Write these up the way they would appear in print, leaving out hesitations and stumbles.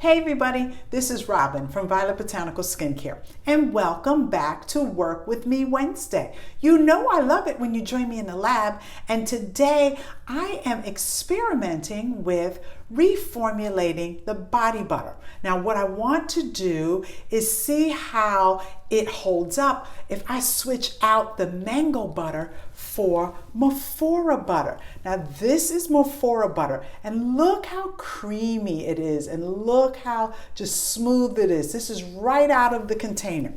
Hey everybody, this is Robin from Violet Botanical Skincare, and welcome back to Work With Me Wednesday. You know I love it when you join me in the lab, and today I am experimenting with reformulating the body butter. Now what I want to do is see how it holds up if I switch out the mango butter for Mafura butter. Now this is Mafura butter, and look how creamy it is, and look how just smooth it is. This is right out of the container.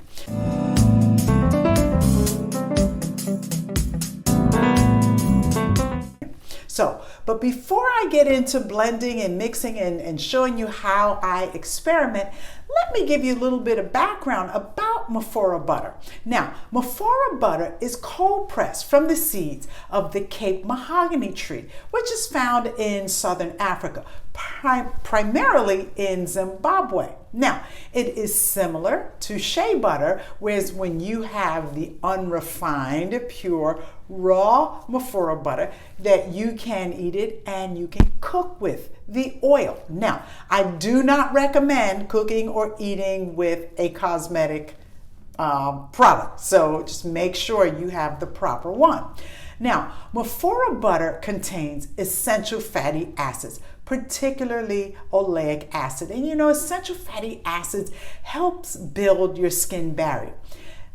But before I get into blending and mixing and showing you how I experiment, let me give you a little bit of background about Mafura butter. Now, Mafura butter is cold pressed from the seeds of the Cape mahogany tree, which is found in southern Africa, primarily in Zimbabwe. Now, it is similar to shea butter, whereas when you have the unrefined, pure, raw Mafura butter, that you can eat it and you can cook with the oil. Now, I do not recommend cooking or eating with a cosmetic product, so just make sure you have the proper one. Now, Mafura butter contains essential fatty acids, particularly oleic acid. And you know, essential fatty acids helps build your skin barrier.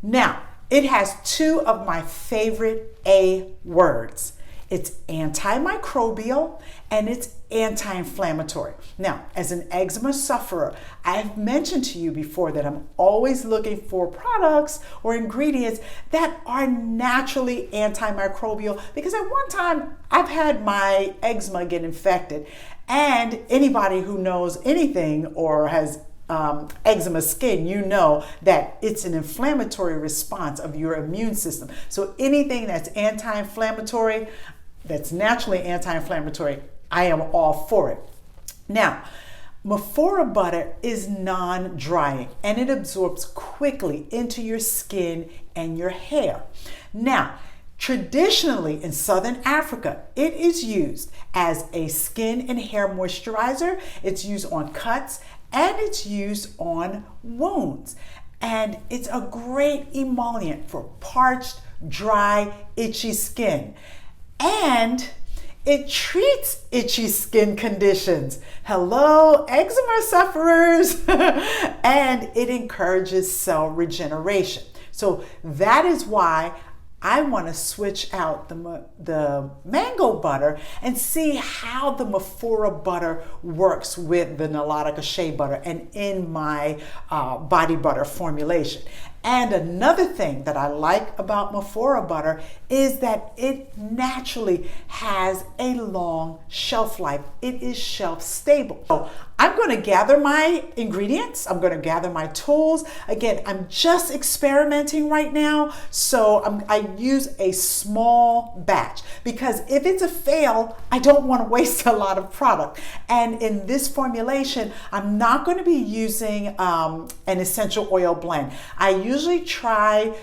Now, it has two of my favorite A words. It's antimicrobial and it's anti-inflammatory. Now, as an eczema sufferer, I've mentioned to you before that I'm always looking for products or ingredients that are naturally antimicrobial, because at one time I've had my eczema get infected, and anybody who knows anything or has eczema skin, you know that it's an inflammatory response of your immune system. So anything that's anti-inflammatory, that's naturally anti-inflammatory, I am all for it. Now, Mafura butter is non-drying and it absorbs quickly into your skin and your hair. Now, traditionally in Southern Africa, it is used as a skin and hair moisturizer. It's used on cuts and it's used on wounds. And it's a great emollient for parched, dry, itchy skin. And it treats itchy skin conditions. Hello, eczema sufferers. And it encourages cell regeneration. So that is why I want to switch out the mango butter and see how the Mafura butter works with the Nilotica shea butter and in my body butter formulation. And another thing that I like about Mafura butter is that it naturally has a long shelf life. It is shelf stable. So I'm going to gather my ingredients. I'm going to gather my tools. Again, I'm just experimenting right now, so I use a small batch, because if it's a fail, I don't want to waste a lot of product. And in this formulation, I'm not going to be using an essential oil blend. I usually try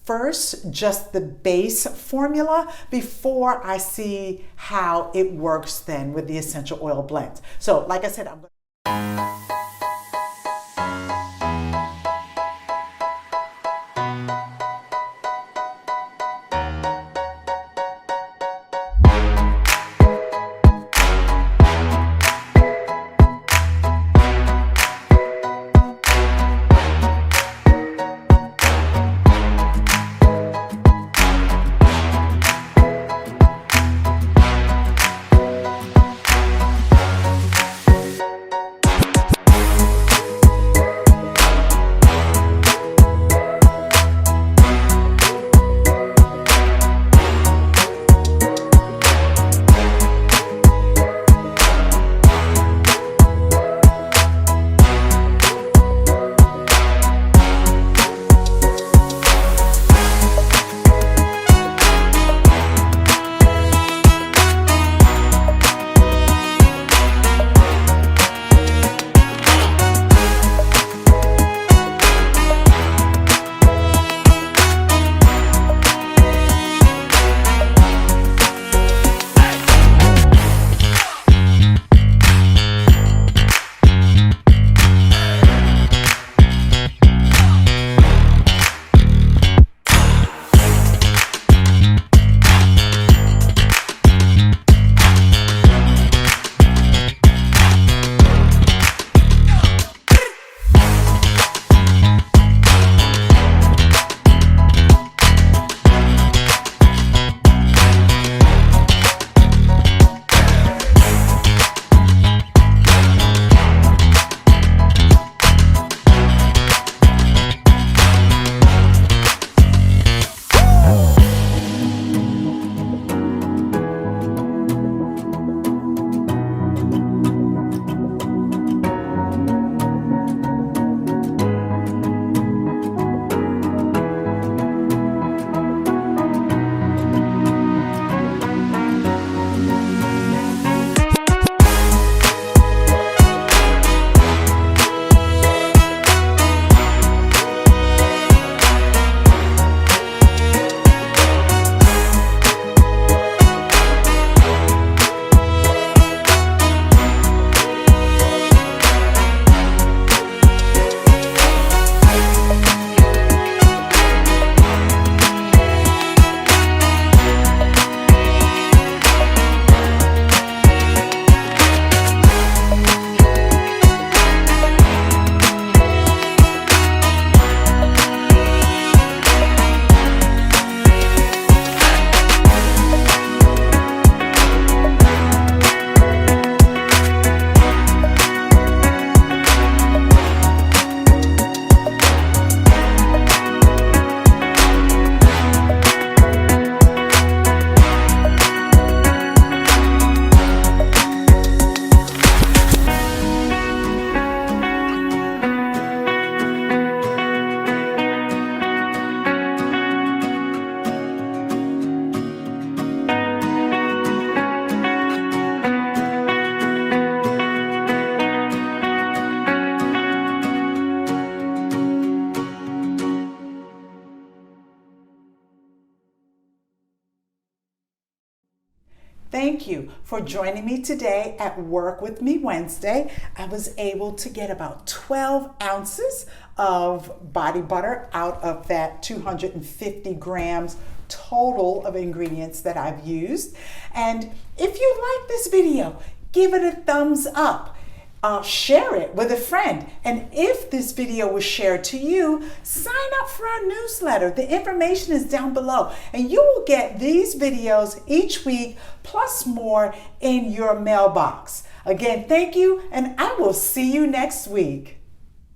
first just the base formula before I see how it works then with the essential oil blends. So like I said, I'm going to thank you for joining me today at Work With Me Wednesday. I was able to get about 12 ounces of body butter out of that 250 grams total of ingredients that I've used. And if you like this video, give it a thumbs up. Share it with a friend. And if this video was shared to you, sign up for our newsletter. The information is down below. And you will get these videos each week, plus more in your mailbox. Again, thank you, and I will see you next week.